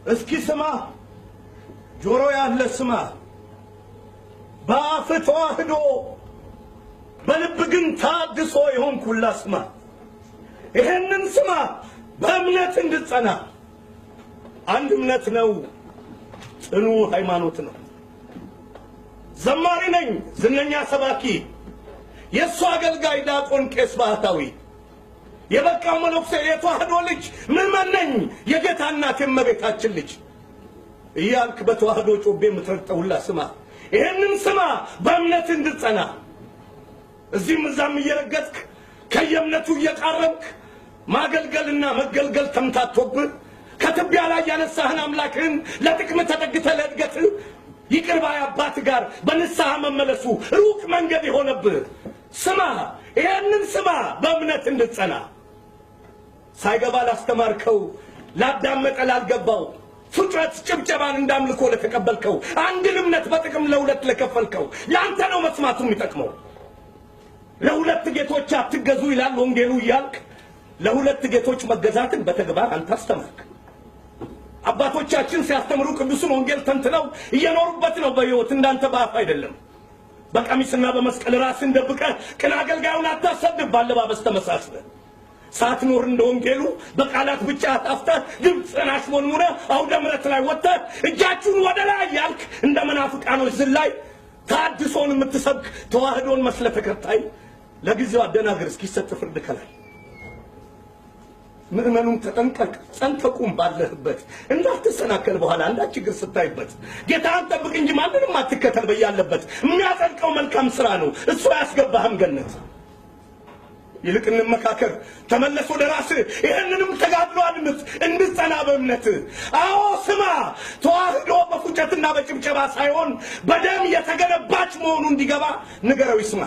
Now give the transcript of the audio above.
እስኪ ስማ ጆሮ ያለ ስማ በአፍ ተዋህዶ በልብ ግን ታድሶ ይሆንኩላ ስማ ይሄንን ስማ በእምነት እንድጸና አንድ እምነት ነው ጽኑ ሃይማኖት ነው ዘማሪ ነኝ ዝነኛ ሰባኪ የሱ አገልጋይ ዲያቆን ቄስ ባህታዊ የበቃው መነኩሴ የተዋህዶ ልጅ ምዕመን ነኝ የጌታ እናት የእመቤታችን ልጅ እያልክ በተዋህዶ ጮቤ የምትረግጠውላ ስማ ይሄንን ስማ በእምነት እንድጸና እዚህም እዛም እየረገጥክ ከየእምነቱ እየቃረብክ ማገልገልና መገልገል ተምታቶብህ ከትቢያ ላይ ያነሳህን አምላክህን ለጥቅም ተጠግተህ ለእድገት ይቅር ባይ አባት ጋር በንስሐ መመለሱ ሩቅ መንገድ የሆነብህ ስማ ይሄንን ስማ በእምነት እንድጸና ሳይገባ ላስተማርከው ላዳመጠ ላልገባው ፍጥረት ጭብጨባን እንዳምልኮ ለተቀበልከው አንድን እምነት በጥቅም ለሁለት ለከፈልከው ያንተ ነው መስማቱ የሚጠቅመው ለሁለት ጌቶች አትገዙ ይላል ወንጌሉ ይያልክ ለሁለት ጌቶች መገዛትን በተግባር አንተ አስተማርክ አባቶቻችን ሲያስተምሩ ቅዱስን ወንጌል ተንትነው እየኖሩበት ነው በሕይወት እንዳንተ ባፍ አይደለም በቀሚስና በመስቀል ራስን ደብቀህ ቅን አገልጋዩን አታሰድብ ባለባበስ ተመሳስለህ ሳትኖር እንደ ወንጌሉ በቃላት ብቻ አጣፍተህ ግብፅን አሽሞንሙነህ አውደ ምሕረት ላይ ወጥተህ እጃችሁን ወደ ላይ ያልክ እንደ መናፍቃኖች ዝላይ ታድሶን የምትሰብክ ተዋህዶን መስለ ተከታይ ለጊዜው አደናገር እስኪሰጥ ፍርድ ከላይ ምዕመኑን ተጠንቀቅ ጸንተቁም ባለህበት እንዳትሰናከል በኋላ አንዳች ችግር ስታይበት ጌታን ጠብቅ እንጂ ማንንም አትከተል በያለበት የሚያጸድቀው መልካም ስራ ነው እሱ ያስገባህም ገነት ይልቅ እንመካከር ተመለስ ወደ ራስህ ይሄንንም ተጋድሎ አድምጥ እንድጸና በእምነት አዎ ስማ ተዋህዶ በፉጨትና በጭብጨባ ሳይሆን በደም የተገነባች መሆኑ እንዲገባ ንገረው ይስማ